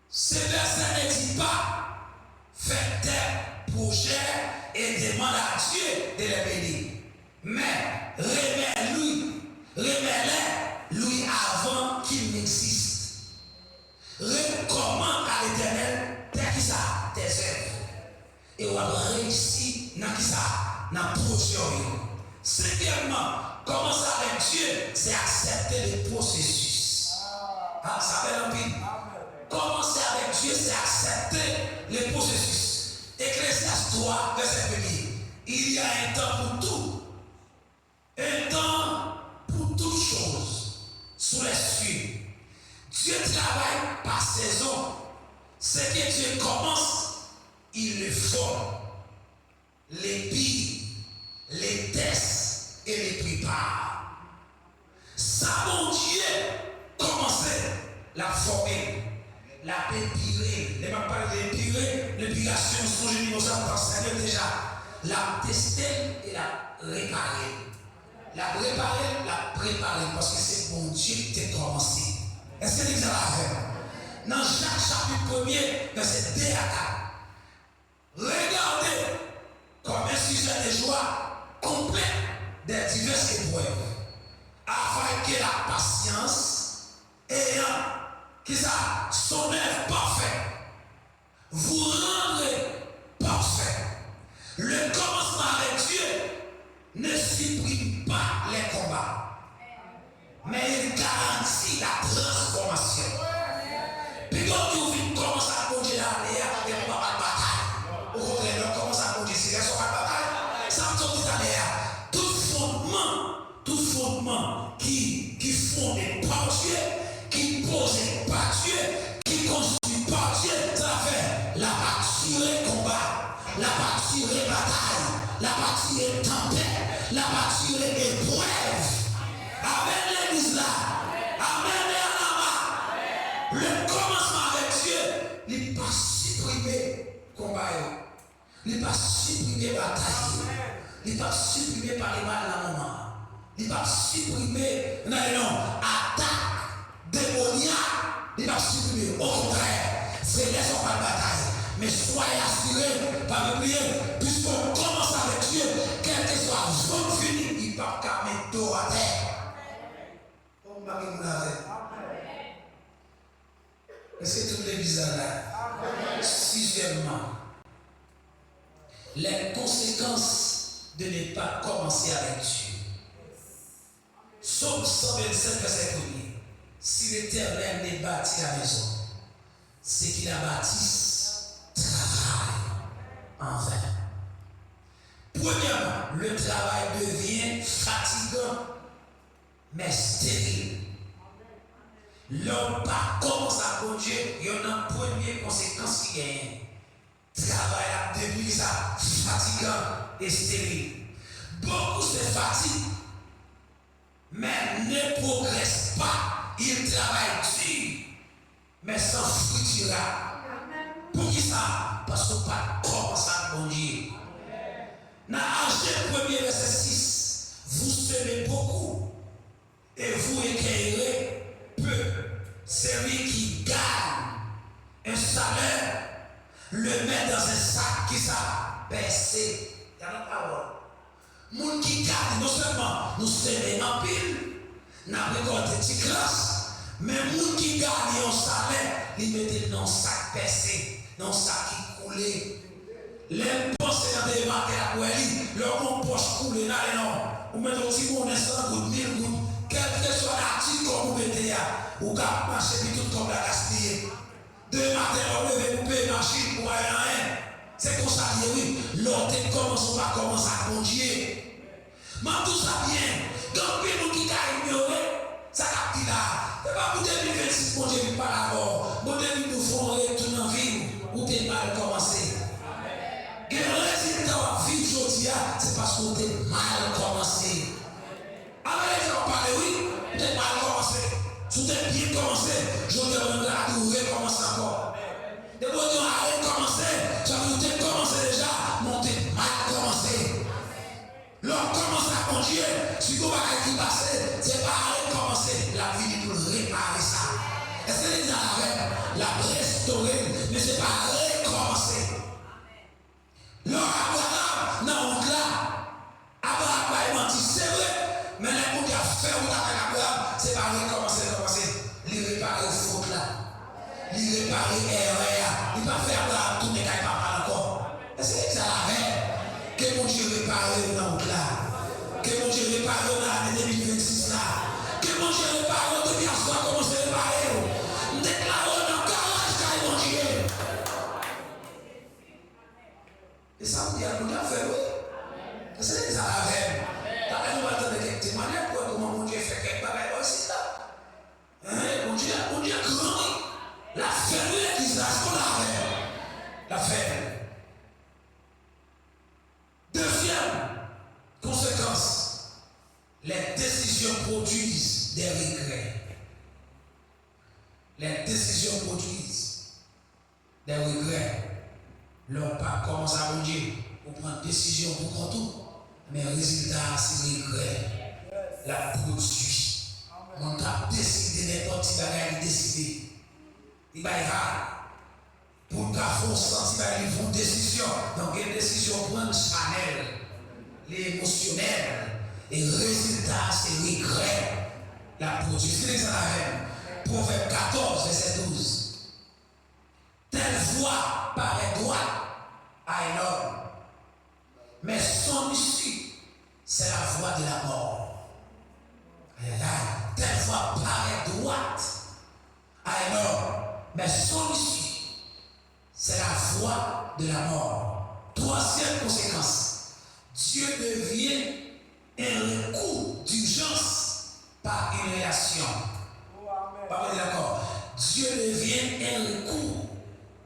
Ce verset ne dit pas fais tes projets et demande à Dieu de les bénir. Mais remets-les lui avant qu'il n'existe. Recommande à l'Éternel tes œuvres. Et on va réussir dans qui ça? Dans le projet. Cinquièmement, commencer avec Dieu, c'est accepter le processus. Ah, ça fait rapide. Commencer avec Dieu, c'est accepter le processus. Ecclésiaste 3, verset 1. Il y a un temps pour tout. Un temps pour toutes choses. Sous les cieux. Dieu travaille par saison. Ce que Dieu commence, il le forme. Les pille, les teste et les prépare. Ça, mon Dieu, commençait la former, la pépirer. Les mêmes pas l'épirer, l'épilation, son génie, ça dans Seigneur déjà. La tester et la réparer. La réparer, la préparer, parce que c'est mon Dieu qui t'a commencé. Est-ce que vous avez fait? Dans chaque chapitre 1er, verset 2 à 4. Regardez comme un sujet de joie complet des diverses épreuves, afin que la patience ayant qui ça son œuvre parfaite vous rendrez parfait bâti la transformation. Puis quand tu commences à conduire la mer, il n'y a pas de bataille. Au contraire, on commence à conduire, c'est pas de bataille. Ça me dit d'ailleurs, tout fondement qui fondé par Dieu, qui posé par Dieu, qui construit par Dieu, ça fait la bâtie combat, la bâtie bataille, la bâtie tempête, la bâtie épreuve. Amen l'église là. Amen les anama. Le commencement avec Dieu, il n'est pas supprimé combat, il n'est pas supprimé bataille, il n'est pas supprimé par les mal à la maman. Il va supprimer, non, attaque démoniaque, il va supprimer. Au contraire, c'est laissons pas de bataille. Mais soyez assurés, pas oublier, puisqu'on commence avec Dieu, quel que soit votre fini, il va pas mettre dos à terre. On va vous laver. Est-ce que tout est bizarre là? Sixièmement, les conséquences de ne pas commencer avec Dieu. Psaume 125, verset 1er. Si l'Éternel n'est bâti la maison, c'est qu'il a bâti travail en vain. Premièrement, le travail devient fatigant, mais stérile. L'homme pas commence à conduire, il y en a une première conséquence qui gagne. Travail à depuis ça, fatigant et stérile. Beaucoup se fatiguent, mais ne progresse pas. Il travaille dur, mais sans fruit durable. Pour qui ça? Parce qu'on pas commence à conduire. Dans Agé 1er verset 6, vous semez beaucoup et vous écueillerez peu. Celui qui gagne un salaire le met dans un sac qui ça percé. Il y a notre parole. Moun qui gagne, non seulement nous semons en pile, nous récoltons des classes, mais moun qui gagne un salaire, il met dans un sac percé, dans un sac qui coulé. Les pensées dans des matins à Koueli, leur poche coulé, non. Ou mettez aussi mon instant, 1000 gouttes, quel que soit l'article qu'on vous mettez là, ou qu'à marcher, puis tout comme la gaspiller. Deux matins, on lève pour payer machine pour aller rien. C'est comme ça, oui, l'autre commence à commencer à conduire. Mais tout ça bien, quand nous qui a ignoré, ça a dit là, c'est pas pour 2026, mon Dieu, pas d'abord. Mon Dieu, nous font retourner en ville, où t'es mal commencé. Et le résultat de vivre aujourd'hui, c'est parce qu'on t'es mal commencé. Avec les gens parlent, oui, t'es mal commencé. Si t'es bien commencé, je te demande à recommencer encore. Et quand tu as recommencé, ça veut dire que tu as commencé déjà, mais t'es mal commencé. L'homme commence à conduire, si vous avez qui passer, c'est pas à recommencer. La vie pour réparer ça. Est-ce que les gens la restaurer, mais c'est pas à recommencer. L'homme Abraham, non, là, Abraham a menti, c'est vrai, mais les gens qui ont fait ou avec Abraham, c'est pas à recommencer. Il réparer faute là. Il réparer erreur. Il va faire Abraham tourner quand il va pas encore. Est-ce que ça la fait? Que mon Dieu répare dans le là. Que mon Dieu répare dans l'année 2026 là. Que mon Dieu répare depuis à soi commencer à réparer. Nous déclarons dans le garage quand mon Dieu. Et ça vous dit à nous faire oui. C'est ça la veille. Quand nous attendons quelques témoignages pour comment mon Dieu fait quelque chose aussi là. Mon Dieu grand. La ferme l'église là, c'est qu'on la veille. La ferme. Deuxième conséquence, les décisions produisent des regrets. Les décisions produisent des regrets. L'homme pas commence à dire, on prend une décision pour tout, mais le résultat, c'est regret. La produit. On a décidé n'importe qui va décider. Il va y avoir. Pour qu'à fond sens, il faut une décision. Donc, une décision prendre chanel, l'émotionnel, et le résultat, c'est regret. La production des arènes. Proverbe 14, verset 12. Telle voie paraît droite à un homme, mais son issue, c'est la voie de la mort. Telle voie paraît droite Mais son issue, c'est la voie de la mort. Troisième conséquence, Dieu devient un recours d'urgence par une réaction. Pas d'accord. Dieu devient un recours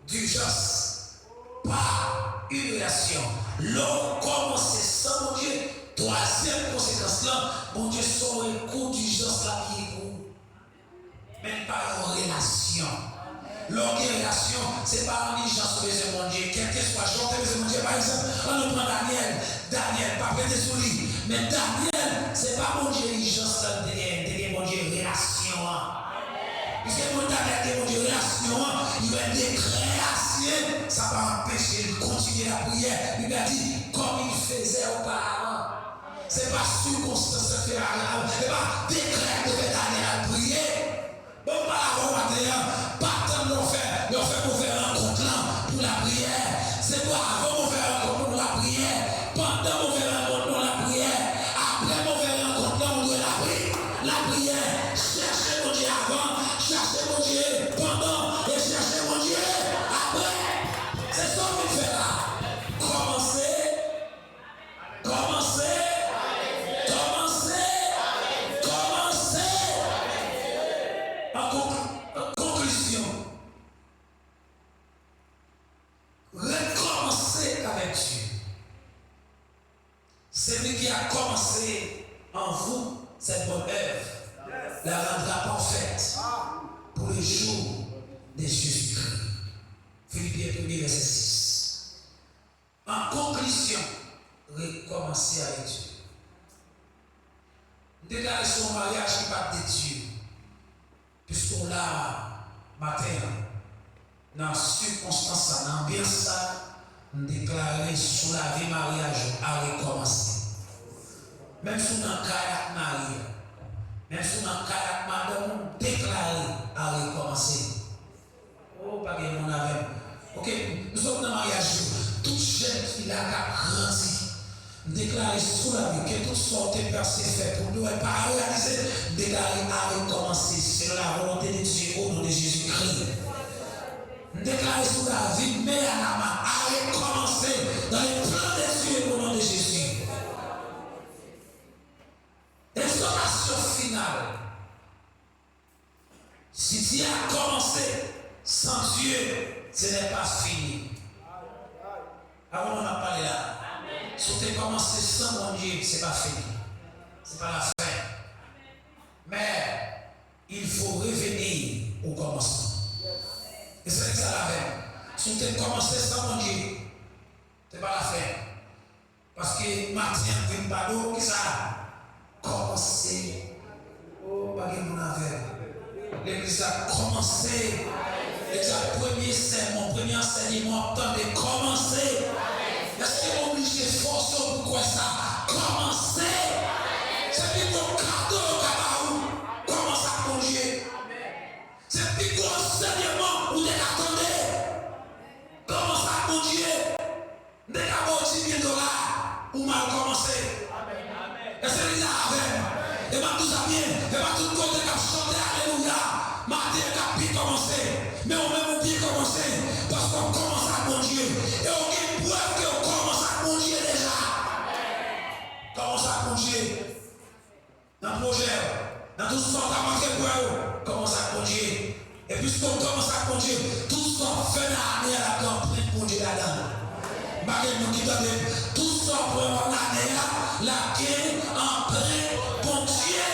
d'urgence par une réaction. L'homme commence sans mon Dieu. Troisième conséquence là, mon Dieu, son recours d'urgence là qui est pour. Même pas une relation. L'organisation, c'est pas une urgence de mon Dieu. Quel que soit chanter de mon Dieu, par exemple, on nous prend Daniel. Daniel, pas prêter sous lui. Mais Daniel, c'est pas mon Dieu, urgence de mon Dieu, relation. Puisque mon Daniel, mon Dieu, relation, il va décréer, ça va empêcher de continuer la prière. Il a dit, comme il faisait auparavant. C'est pas circonstance qui fait grave. C'est pas décret de Daniel prier. Bon, pas la pas tant de faire pour faire un compte là pour la prière. C'est pas avant de faire un compte pour la prière. Pendant de faire un compte pour la prière. Après de faire un compte là, on doit la prière. Cherchez mon Dieu avant, cherchez mon Dieu pendant et cherchez mon Dieu après. C'est ça qu'on fait là. Commencez. En conclusion, recommencer avec Dieu. C'est lui qui a commencé en vous cette bonne œuvre, la rendra parfaite pour le jour de Jésus-Christ. Philippiens 1, verset 6. En conclusion, recommencer avec Dieu. Déclarer son mariage qui part de Dieu. Puisqu'on l'a matin, dans circonstance, dans l'ambiance, on déclarer sur la vie mariage à recommencer. Même si on a un cas marié, même si on a un cas madame, on déclarer à recommencer. Oh, pas bien, mon avait. Ok, nous sommes dans le mariage. Toute jeune qui a grandi. Déclarer sous la vie que toutes sortes de personnes faites pour nous et pas réaliser, déclarer à recommencer selon la volonté de Dieu au nom de Jésus-Christ. Déclarer sous la vie, mais à recommencer dans les plans de Dieu au nom de Jésus. Exhortation finale. Si Dieu a commencé sans Dieu, ce n'est pas fini. Avant on a parlé là. Si tu as commencé sans mon Dieu, ce n'est pas fini. Ce n'est pas la fin. Mais il faut revenir au commencement. Et c'est ça la fin. Si tu as commencé sans mon Dieu, ce n'est pas la fin. Parce que Martin Vimbado, qui ça a commencé. Oh, pas de mon affaire. L'église a commencé. Et le premier sermon, premier enseignement, temps de commencer. Est-ce que vous obligez force pour quoi ça? Commencez. C'est plus gros cadeau au commence à manger. C'est plus gros enseignement où vous attendez. Commence à manger. Dès qu'à 10 000 $, ou mal commencé. Est-ce que vous avez? Et ma tout ça bien. Et ma tout côté qui a chanté alléluia. Ma terre qui a pu commencer. Mais on même bien commencer. Parce qu'on commence à manger. Et on a une preuve qu'on commence à manger déjà. Commence à manger. Dans le projet. Dans tout ce qu'on a marqué pour eux. Commence à manger. Et puisqu'on commence à manger, tout ce qu'on fait l'année à la campagne pour manger là-dedans. Tout ce qu'on fait l'année à la campagne en train pour Dieu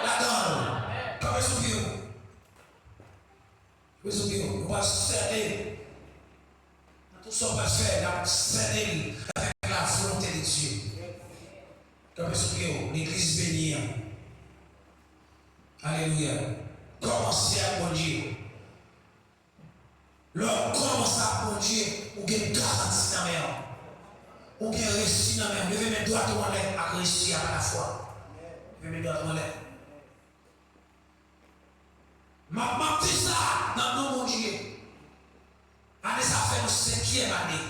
là-dedans. Comme est-ce que on va serrer. Tout ce qu'on va faire, on va serrer avec la volonté de Dieu. Comme l'église bénie. Alléluia. Commencez à bon Dieu. L'homme commence à bon Dieu, ou bien garantie dans la main. Ou bien réussi dans la main. Levez mes doigts en l'air à réussir à la fois. Levez mes doigts en l'air. Ma dit ça dans le nom de mon Dieu. Année ça fait une 5e année.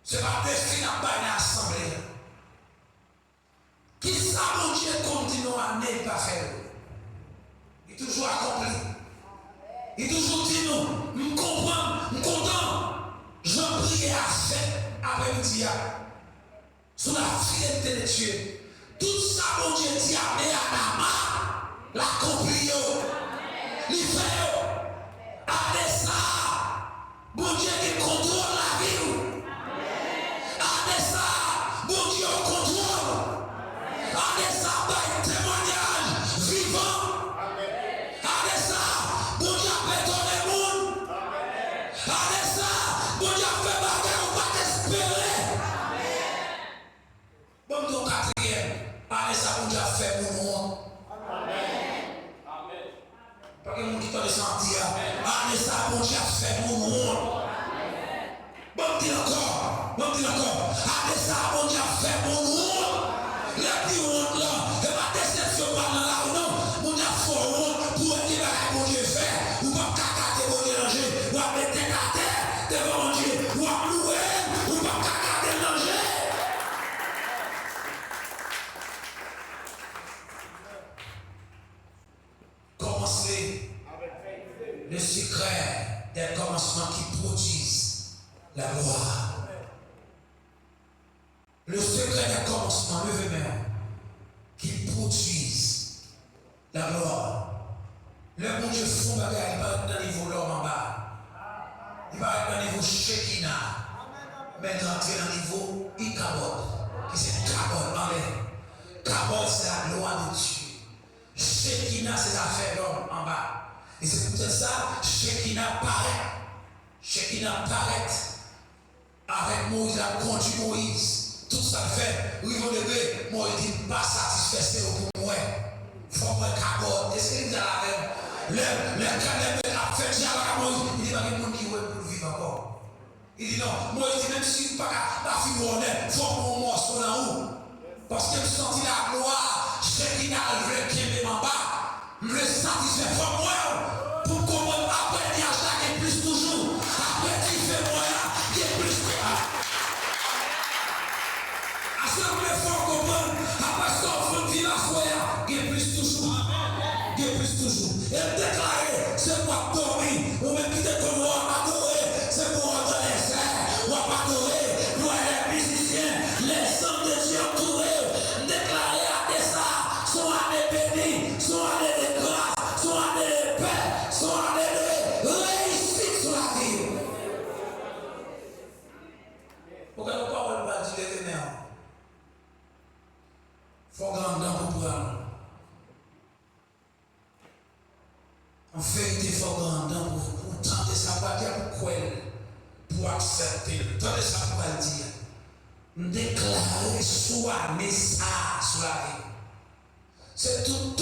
C'est pas défini à pas une assemblée. Qui ça mon Dieu continue à ne pas faire. Il est toujours accompli. dit, sur la fidélité de Dieu. Tout ça, mon Dieu dit à Adama, la compris, il fait, avec ça, mon Dieu qui contrôle la vie. Avec ça, mon Dieu contrôle. Avec ça, par témoignage vivant. Avec ça, mon Dieu pardonne le monde. Avec ça, mon Dieu fait bagarre, on va t'espérer. Bon, ton quatrième, avec ça, mon Dieu fait mon monde. Parce que mon qui t'a senti, avec ça, mon Dieu fait mon monde. Bon, dis encore, avec ça, mon Dieu fait mon monde. La vie honte là, et ma déception pas dans la non, mon Dieu fait honte pour dire que mon Dieu fait, ou pas cacater mon Dieu danger, ou pas mettre à terre devant mon Dieu, ou pas louer, ou pas cacater danger. Commencez le secret des commencements qui produisent la gloire. Le secret des commencements, levez-moi, qui produisent la gloire. Le bon Dieu fond bagaille, il va être dans le niveau l'homme en bas. Il va être dans le niveau Shekinah. Mais rentrer dans le niveau Ikabod, qui c'est Kabod en l'air. Kabod, c'est la gloire de Dieu. Shekinah, c'est l'affaire d'homme en bas. Et c'est pour ça, Shekinah paraît. Shekinah paraît. Avec Moïse, a conduit Moïse. Tout ça fait, oui, vous devez, moi, il dit, pas satisfait pour moi. Il faut moi Kabod. Est-ce qu'il dit à la même? Le Caleb a fait déjà à Moïse. Il dit, pas que monde qui veut pour vivre encore. Il dit, non, moi, il dit, même si pas la fille honnête, il faut mon morceau là haut. Parce que je senti la gloire, Shekinah, le qui est en bas, le satisfait pour moi. Pour comprendre, après, il y a chaque plus toujours. Après, il fait moyen, il y a plus que Assemblée fort comprendre, après ça, on fait vivre à foyer, il y a plus toujours. Il y a plus toujours. Et déclarer, c'est pour dormir, ou même quitter ton noir, adorer, c'est pour entrer les serres, ou adorer, nous les musiciens, les sons de Dieu entourés, déclarer à des ça, sont années bénies, sont années de grâce, sont années de paix, sont années de réussite sur la vie. Pourquoi nous parlons pas du l'éternel? Faut grandir pour prendre. En vérité, il faut grandir pour tenter sa bataille pour quoi pour accepter. Tentez ça pour le dire. Déclarer soit message sur la vie. C'est tout